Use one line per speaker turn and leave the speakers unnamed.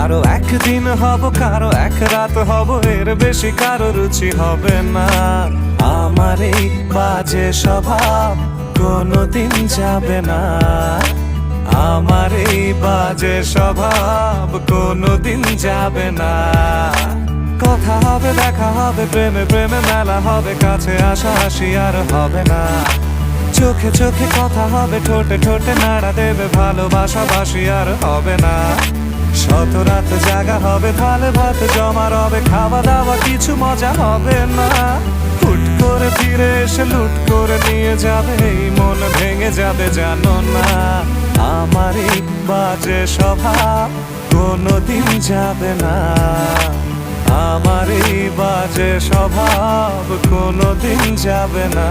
কারো একদিন হব, কারো এক রাত হব, এর বেশি কারো রুচি হবে না। আমার এই বাজে স্বভাব কোনোদিন যাবে না। আমার এই বাজে স্বভাব কোনোদিন যাবে না। কথা হবে, দেখা হবে, প্রেমে প্রেমে মেলা হবে, কাছে আসা হাসি আর হবে না। চোখে চোখে কথা হবে, ঠোঁটে ঠোঁটে নাড়া দেবে, ভালোবাসা বাসি আর হবে না। শত রাত জাগা হবে, ভালে ভাত জমা রবে, খাওয়া দাওয়া কিছু মজা হবে না। হুট করে ফিরে এসে লুট করে নিয়ে যাবে, এই মন ভেঙে যাবে জানো না। আমার এই বাজে স্বভাব কোনোদিন যাবে না। আমার এই বাজে স্বভাব কোনোদিন যাবে না।